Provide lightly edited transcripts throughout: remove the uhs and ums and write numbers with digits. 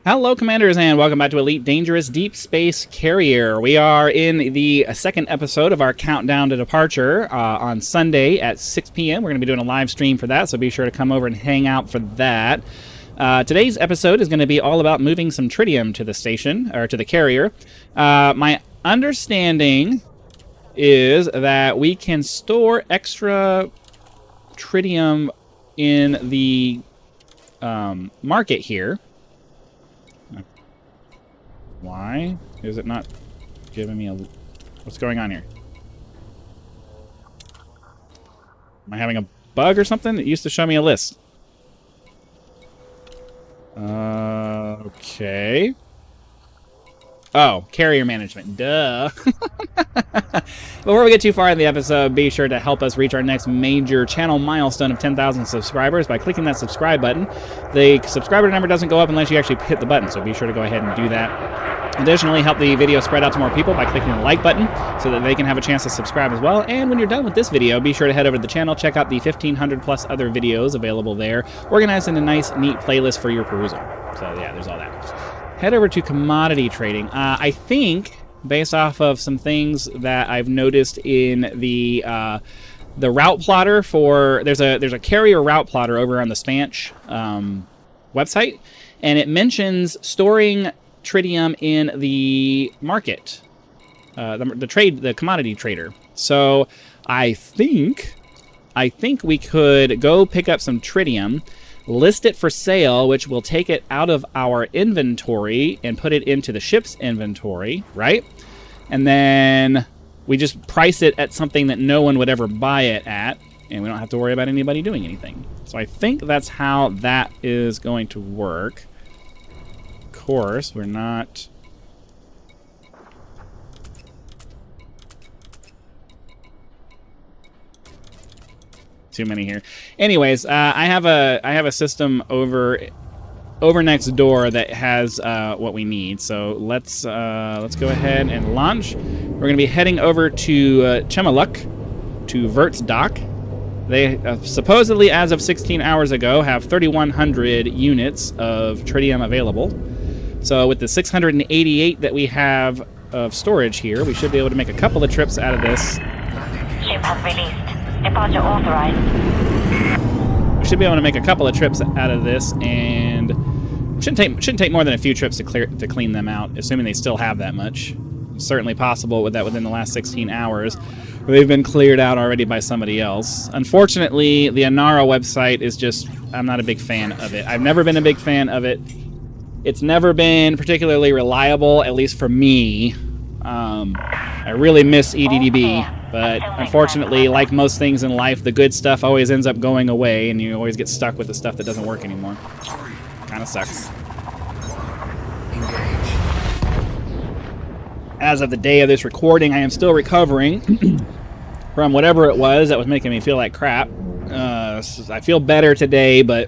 Hello, Commanders, and welcome back to Elite Dangerous Deep Space Carrier. We are in the second episode of our countdown to departure on Sunday at 6 p.m. We're going to be doing a live stream for that, so be sure to come over and hang out for that. Today's episode is going to be all about moving some tritium to the station, or to the carrier. My understanding is that we can store extra tritium in the market here. Why is it not giving me a... What's going on here? Am I having a bug or something? It used to show me a list. Okay. Oh, carrier management. Duh. Before we get too far in the episode, be sure to help us reach our next major channel milestone of 10,000 subscribers by clicking that subscribe button. The subscriber number doesn't go up unless you actually hit the button, so be sure to go ahead and do that. Additionally, help the video spread out to more people by clicking the like button so that they can have a chance to subscribe as well. And when you're done with this video, be sure to head over to the channel, check out the 1,500 plus other videos available there, organized in a nice, neat playlist for your perusal. So yeah, there's all that. Head over to commodity trading. I think, based off of some things that I've noticed in the route plotter for... There's a carrier route plotter over on the Spanch website, and it mentions storing tritium in the market, the commodity trader. So I think we could go pick up some tritium, list it for sale, which will take it out of our inventory and put it into the ship's inventory, right? And then we just price it at something that no one would ever buy it at, and we don't have to worry about anybody doing anything. So I think that's how that is going to work. Of course, we're not... Too many here. Anyways, I have a system over next door that has what we need. So let's go ahead and launch. We're going to be heading over to Chemaluk, to Vert's dock. They supposedly, as of 16 hours ago, have 3,100 units of tritium available. So with the 688 that we have of storage here, we should be able to make a couple of trips out of this. Ship has released. Departure authorized. We should be able to make a couple of trips out of this, and shouldn't take more than a few trips to clean them out, assuming they still have that much. It's certainly possible with that within the last 16 hours. They've been cleared out already by somebody else. Unfortunately, the Anara website is just... I'm not a big fan of it. I've never been a big fan of it. It's never been particularly reliable, at least for me. I really miss EDDB. But unfortunately, like most things in life, the good stuff always ends up going away, and you always get stuck with the stuff that doesn't work anymore. Kind of sucks. As of the day of this recording, I am still recovering from whatever it was that was making me feel like crap. I feel better today, but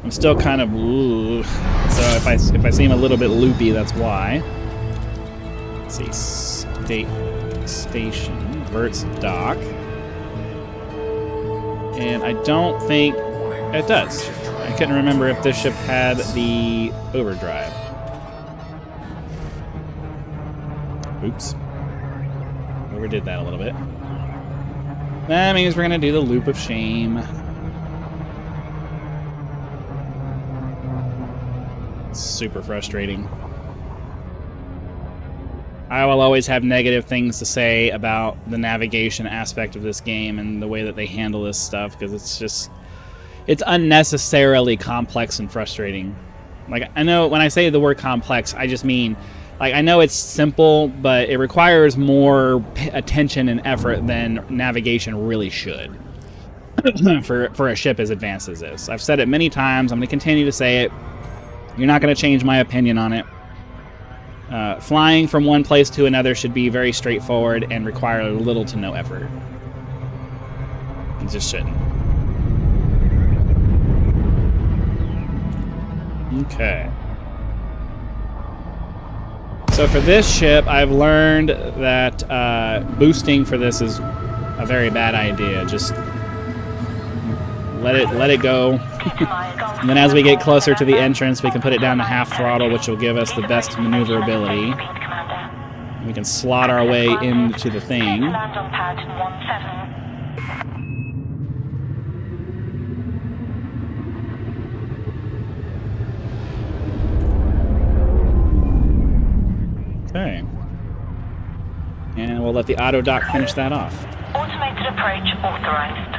I'm still kind of... So if I seem a little bit loopy, that's why. Let's see, station, Vert's dock, and I don't think it does. I couldn't remember if this ship had the overdrive. Oops. Overdid that a little bit. That means we're going to do the loop of shame. It's super frustrating. I will always have negative things to say about the navigation aspect of this game and the way that they handle this stuff, because it's unnecessarily complex and frustrating. Like, I know when I say the word complex, I just mean, like, I know it's simple, but it requires more attention and effort than navigation really should for a ship as advanced as this. I've said it many times. I'm going to continue to say it. You're not going to change my opinion on it. Flying from one place to another should be very straightforward and require little to no effort. It just shouldn't. Okay. So for this ship, I've learned that boosting for this is a very bad idea. Just let it go. And then as we get closer to the entrance, we can put it down to half throttle, which will give us the best maneuverability. We can slot our way into the thing. Okay. And we'll let the auto dock finish that off. Automated approach authorized.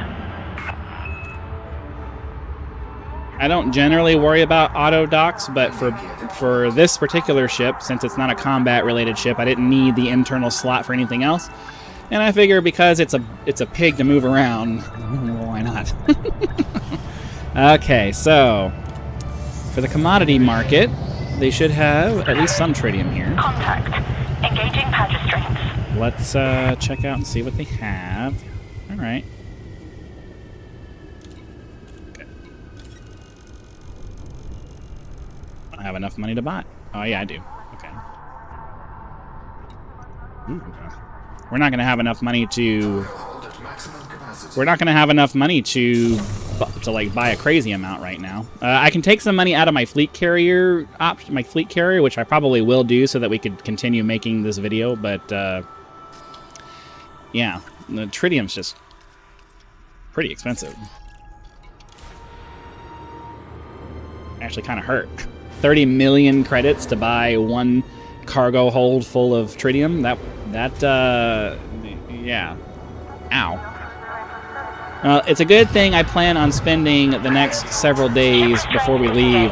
I don't generally worry about auto docks, but for this particular ship, since it's not a combat-related ship, I didn't need the internal slot for anything else. And I figure because it's a pig to move around, why not? Okay, so for the commodity market, they should have at least some tritium here. Contact. Engaging pad restraints. Let's check out and see what they have. All right. I have enough money to buy it. Oh yeah, I do. Okay. Ooh. We're not going to have enough money to. We're not going to have enough money to like buy a crazy amount right now. I can take some money out of my fleet carrier which I probably will do so that we could continue making this video. But yeah, the tritium's just pretty expensive. Actually, kind of hurt. 30 million credits to buy one cargo hold full of tritium. Yeah. Ow. It's a good thing I plan on spending the next several days before we leave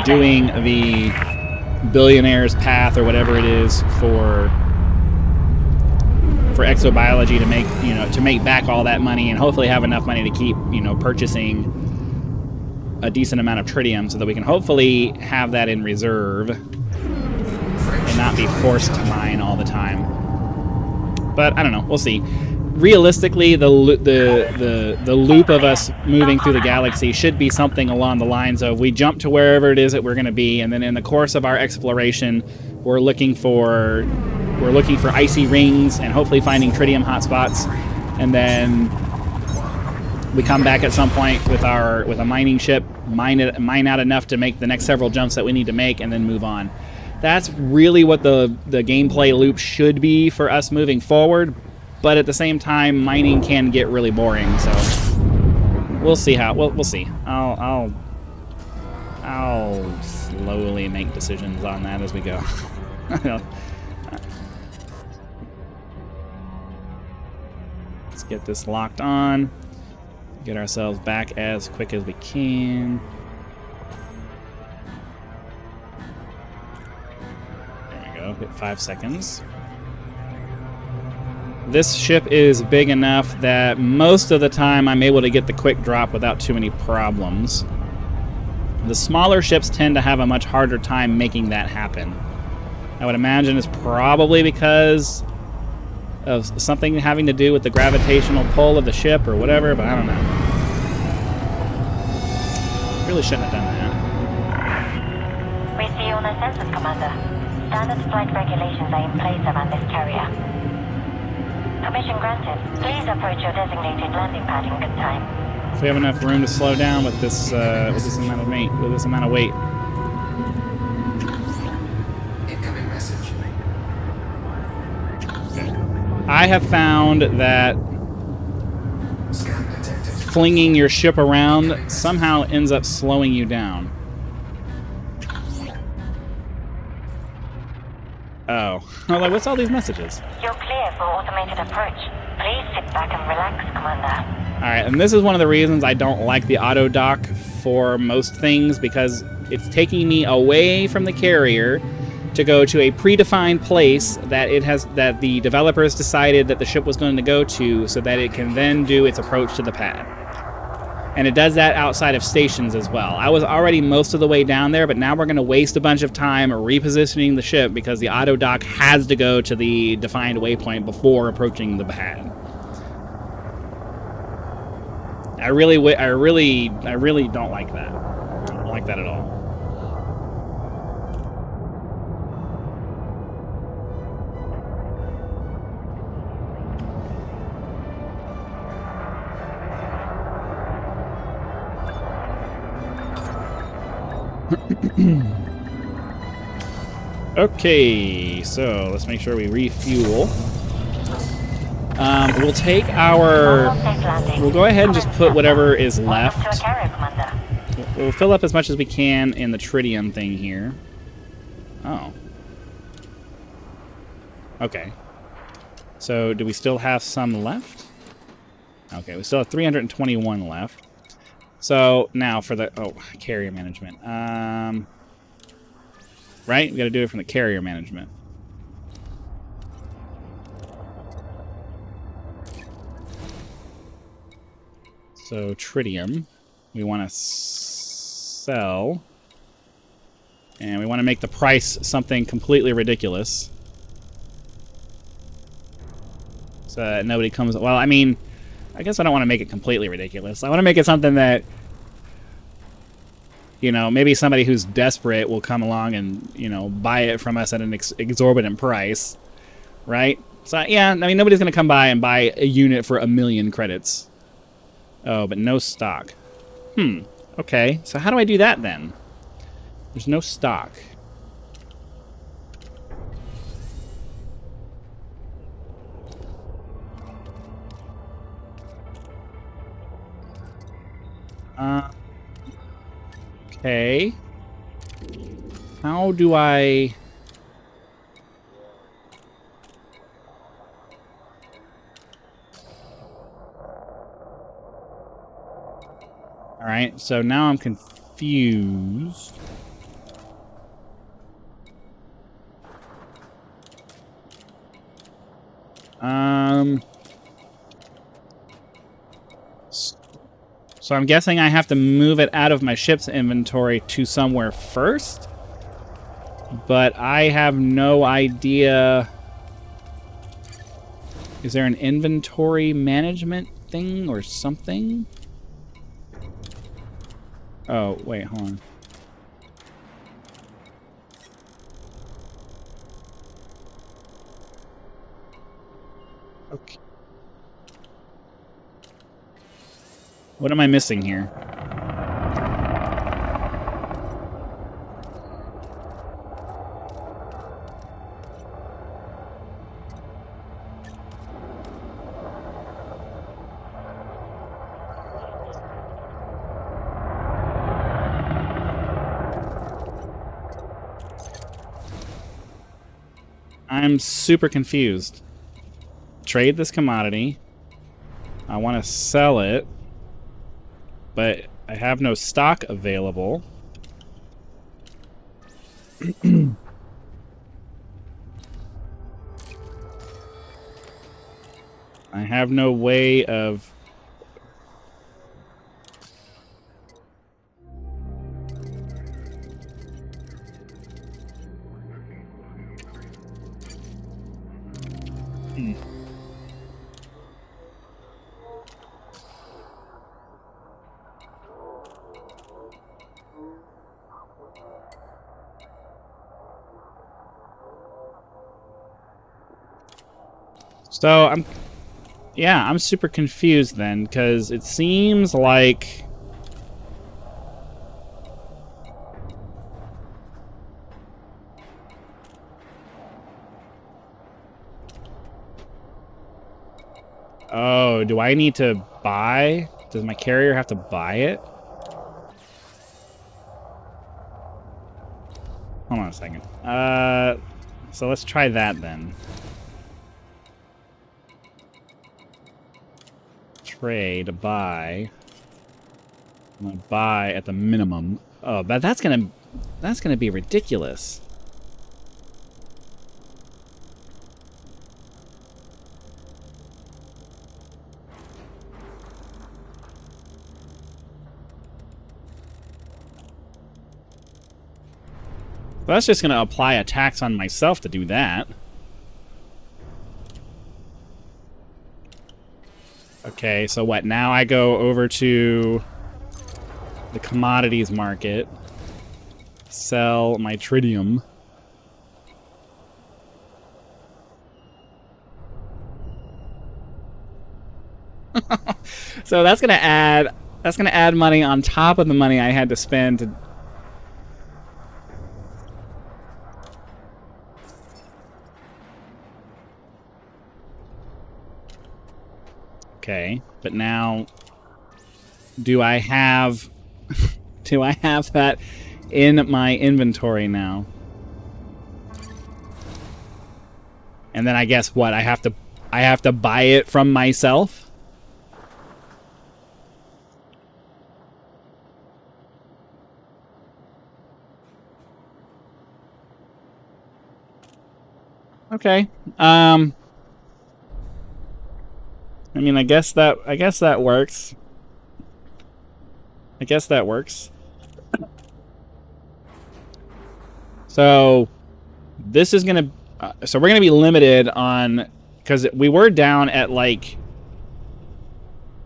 doing the billionaire's path or whatever it is for exobiology to make back all that money and hopefully have enough money to keep purchasing a decent amount of tritium so that we can hopefully have that in reserve and not be forced to mine all the time. But I don't know. We'll see. Realistically, the loop of us moving through the galaxy should be something along the lines of we jump to wherever it is that we're going to be, and then in the course of our exploration, we're looking for icy rings and hopefully finding tritium hotspots, and then we come back at some point with a mining ship, mine out enough to make the next several jumps that we need to make, and then move on. That's really what the gameplay loop should be for us moving forward. But at the same time, mining can get really boring. So we'll see how. We'll see. I'll slowly make decisions on that as we go. Let's get this locked on. Get ourselves back as quick as we can. There we go. Hit 5 seconds. This ship is big enough that most of the time I'm able to get the quick drop without too many problems. The smaller ships tend to have a much harder time making that happen. I would imagine it's probably because of something having to do with the gravitational pull of the ship or whatever, but I don't know. Really shouldn't have done that. We see you on the sensors, Commander. Standard flight regulations are in place around this carrier. Permission granted. Please approach your designated landing pad in good time. If we have enough room to slow down with this amount of weight. Incoming message. Okay. I have found that flinging your ship around somehow ends up slowing you down. Oh. I'm like, what's all these messages? You're clear for automated approach. Please sit back and relax, Commander. Alright, and this is one of the reasons I don't like the auto dock for most things, because it's taking me away from the carrier to go to a predefined place that the developers decided that the ship was going to go to so that it can then do its approach to the pad. And it does that outside of stations as well. I was already most of the way down there, but now we're going to waste a bunch of time repositioning the ship because the auto dock has to go to the defined waypoint before approaching the pad. I really don't like that. I don't like that at all. Okay, so let's make sure we refuel. We'll take our... Almost safe landing. We'll go ahead and just put whatever is Welcome to a left. carrier, Commander. We'll fill up as much as we can in the tritium thing here. Oh. Okay. So, do we still have some left? Okay, we still have 321 left. So, now for the... Oh, carrier management. Right? We gotta do it from the carrier management. So, tritium. We want to sell. And we want to make the price something completely ridiculous. So that nobody comes... Well, I mean, I guess I don't want to make it completely ridiculous. I want to make it something that, you know, maybe somebody who's desperate will come along and, you know, buy it from us at an exorbitant price. Right? So, yeah, I mean, nobody's going to come by and buy a unit for 1,000,000 credits. Oh, but no stock. Okay, so how do I do that then? There's no stock. Okay. How do I... Alright, so now I'm confused. So I'm guessing I have to move it out of my ship's inventory to somewhere first? But I have no idea... Is there an inventory management thing or something? Oh, wait, hold on. Okay. What am I missing here? I'm super confused. Trade this commodity. I want to sell it. But I have no stock available. I have no way of... So, I'm super confused then, because it seems like... Oh, do I need to buy? Does my carrier have to buy it? Hold on a second. So let's try that then. Trade, buy. I'm gonna buy at the minimum. Oh, but that's gonna be ridiculous. Well, that's just gonna apply a tax on myself to do that. Okay, so what? Now I go over to the commodities market, sell my tritium. So that's gonna add money on top of the money I had to spend Okay, but now, do I have do I have that in my inventory now? And then I guess what? I have to buy it from myself? Okay. I mean, I guess that works. I guess that works. So this is gonna. So we're gonna be limited on, because we were down at like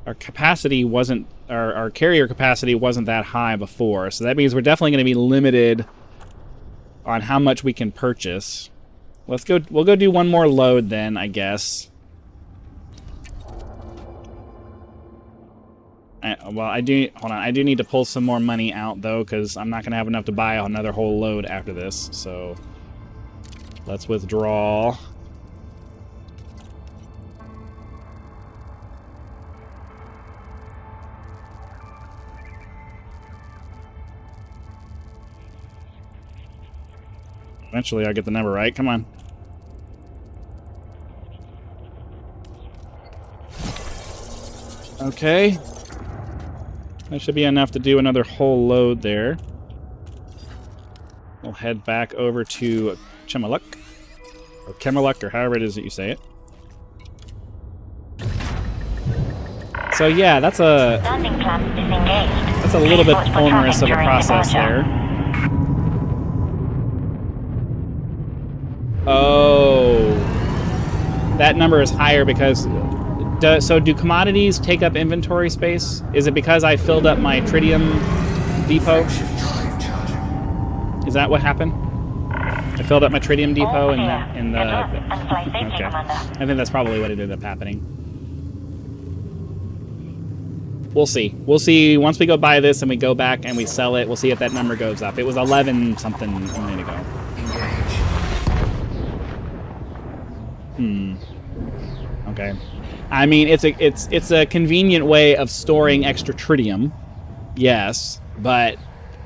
our capacity wasn't, our carrier capacity wasn't that high before. So that means we're definitely gonna be limited on how much we can purchase. Let's go. We'll go do one more load then, I guess. Well, I do. Hold on. I do need to pull some more money out though, because I'm not gonna have enough to buy another whole load after this. So let's withdraw. Eventually, I'll get the number right. Come on. Okay. That should be enough to do another whole load there. We'll head back over to Chemaluk, or Kemaluk, or however it is that you say it. So yeah, that's a little bit onerous of a process there. Oh, that number is higher because. So do commodities take up inventory space? Is it because I filled up my Tritium depot? Is that what happened? I filled up my Tritium depot in the okay. I think that's probably what ended up happening. We'll see. We'll see once we go buy this and we go back and we sell it. We'll see if that number goes up. It was 11 something a minute ago. Okay. I mean, it's a convenient way of storing extra tritium, yes, but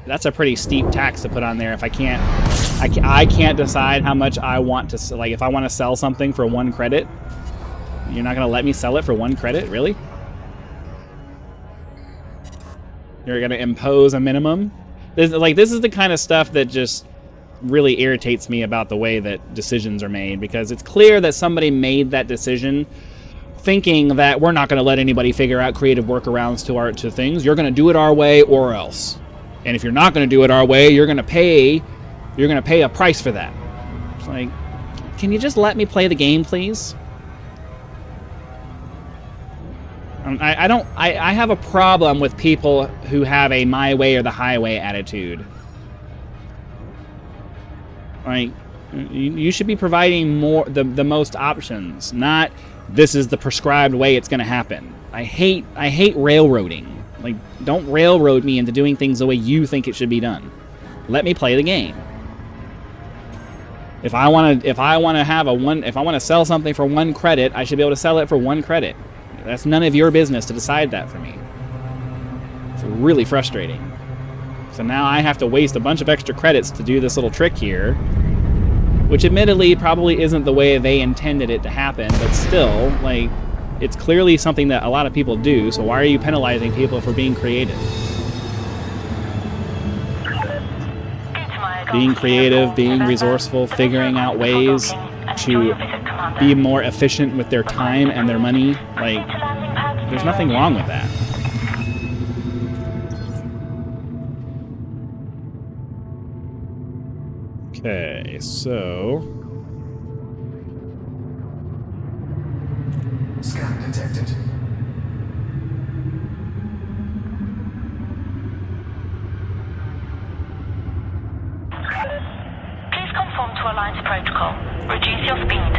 that's a pretty steep tax to put on there. If I can't decide how much I want to, like, if I want to sell something for 1 credit, you're not gonna let me sell it for 1 credit, really? You're gonna impose a minimum? This is the kind of stuff that just really irritates me about the way that decisions are made, because it's clear that somebody made that decision thinking that we're not going to let anybody figure out creative workarounds to things. You're going to do it our way or else. And if you're not going to do it our way, you're going to pay a price for that. It's like, can you just let me play the game, please? I have a problem with people who have a my way or the highway attitude. Like, you should be providing the most options, not this is the prescribed way it's going to happen. I hate railroading. Like, don't railroad me into doing things the way you think it should be done. Let me play the game. If I want to sell something for 1 credit, I should be able to sell it for 1 credit. That's none of your business to decide that for me. It's really frustrating. So now I have to waste a bunch of extra credits to do this little trick here, which admittedly probably isn't the way they intended it to happen, but still, like, it's clearly something that a lot of people do, so why are you penalizing people for being creative? Being creative, being resourceful, figuring out ways to be more efficient with their time and their money, like, there's nothing wrong with that. Okay, so... Scan detected. Please conform to Alliance protocol. Reduce your speed.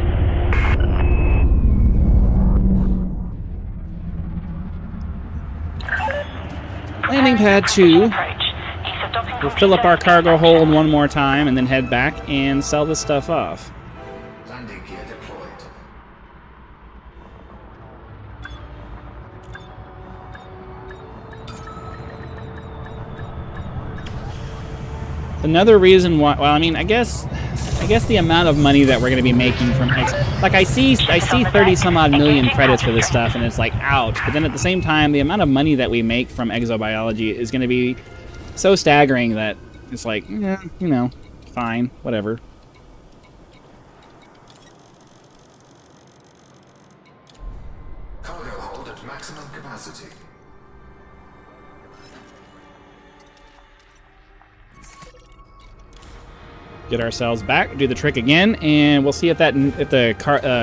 Landing pad 2. We'll fill up our cargo hold one more time and then head back and sell this stuff off. Landing gear deployed. Another reason why, well, I mean, I guess the amount of money that we're going to be making from X, like I see 30 some odd million credits for this stuff, and it's like, ouch. But then at the same time, the amount of money that we make from exobiology is going to be so staggering that it's like, yeah, you know, fine, whatever. Cargo hold at maximum capacity. Get ourselves back, do the trick again, and we'll see if the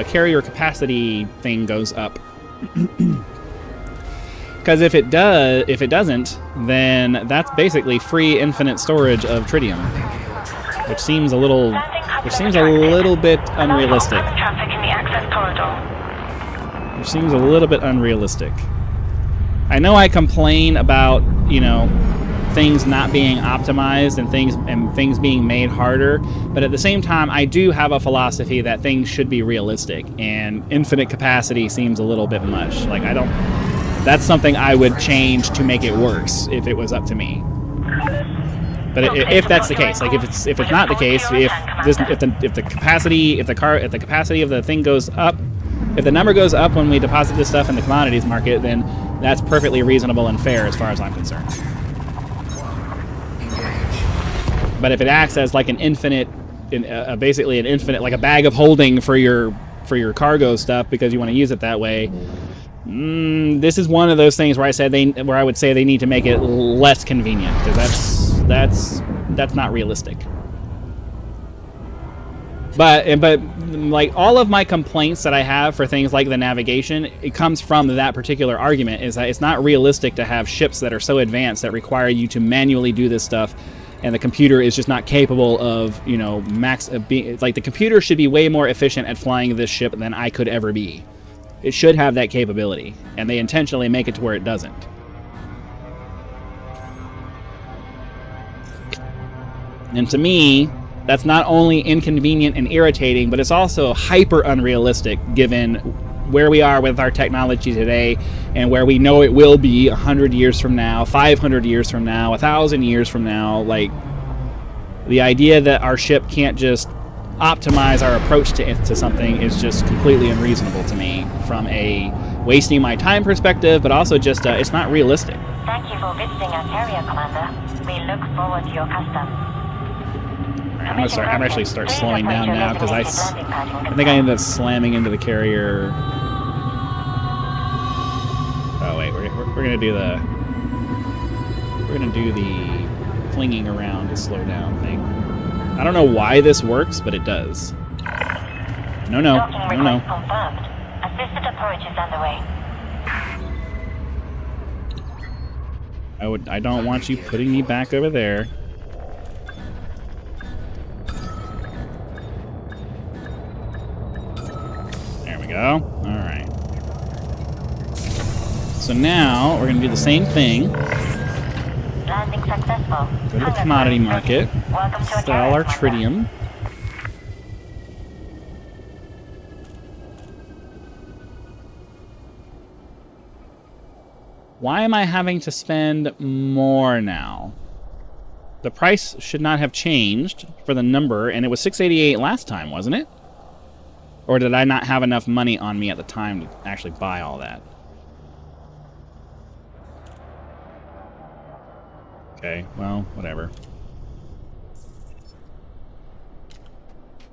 carrier capacity thing goes up. Because if it doesn't, then that's basically free infinite storage of tritium, which seems a little bit unrealistic. Which seems a little bit unrealistic. I know I complain about, you know, things not being optimized and things being made harder, but at the same time I do have a philosophy that things should be realistic, and infinite capacity seems a little bit much. Like, that's something I would change to make it works if it was up to me. But if that's the case, like if it's not the case, if the capacity of the thing goes up, if the number goes up when we deposit this stuff in the commodities market, then that's perfectly reasonable and fair as far as I'm concerned. But if it acts as like an infinite, basically an infinite, like a bag of holding for your cargo stuff because you want to use it that way, this is one of those things where I would say they need to make it less convenient, because that's not realistic. But like all of my complaints that I have for things like the navigation, it comes from that particular argument, is that it's not realistic to have ships that are so advanced that require you to manually do this stuff. And the computer is just not capable of, you know, like the computer should be way more efficient at flying this ship than I could ever be. It should have that capability, and they intentionally make it to where it doesn't. And to me, that's not only inconvenient and irritating, but it's also hyper unrealistic given where we are with our technology today and where we know it will be 100 years from now, 500 years from now, 1,000 years from now. Like, the idea that our ship can't just optimize our approach to something is just completely unreasonable to me from a wasting my time perspective, but also just it's not realistic. Thank you for visiting our carrier, Commander. We look forward to your customs. I'm gonna actually start slowing down now because I think I ended up slamming into the carrier. Oh wait, we're gonna do the flinging around to slow down thing. I don't know why this works, but it does. No. Confirmed. Assisted approach is underway. I don't want you putting me back over there. Go. All right. So now we're going to do the same thing. Landing successful. Go to the commodity market. Sell our tritium. Why am I having to spend more now? The price should not have changed for the number, and it was $688 last time, wasn't it? Or did I not have enough money on me at the time to actually buy all that? Okay, well, whatever.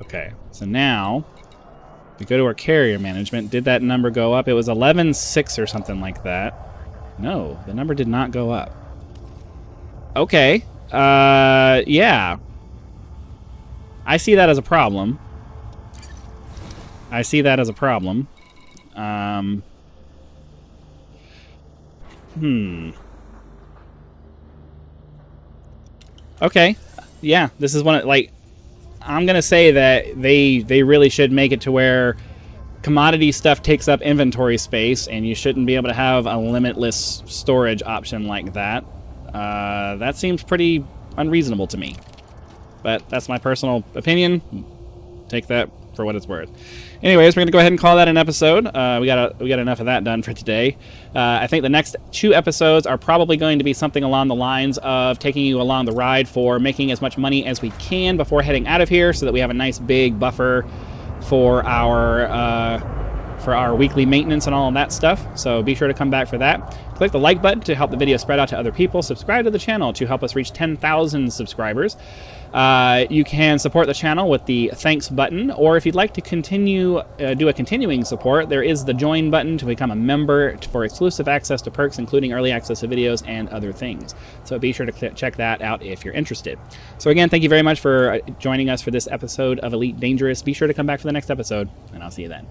Okay, so now we go to our carrier management. Did that number go up? It was 11.6 or something like that. No, the number did not go up. Okay, yeah. I see that as a problem. Okay, yeah, this is one of, like, I'm gonna say that they really should make it to where commodity stuff takes up inventory space, and you shouldn't be able to have a limitless storage option like that. That seems pretty unreasonable to me. But that's my personal opinion. Take that for what it's worth. Anyways, we're going to go ahead and call that an episode. We got enough of that done for today. I think the next 2 episodes are probably going to be something along the lines of taking you along the ride for making as much money as we can before heading out of here, so that we have a nice big buffer for our weekly maintenance and all of that stuff. So be sure to come back for that. Click the like button to help the video spread out to other people. Subscribe to the channel to help us reach 10,000 subscribers. You can support the channel with the thanks button, or if you'd like to do a continuing support, there is the join button to become a member for exclusive access to perks, including early access to videos and other things. So be sure to check that out if you're interested. So again, thank you very much for joining us for this episode of Elite Dangerous. Be sure to come back for the next episode, and I'll see you then.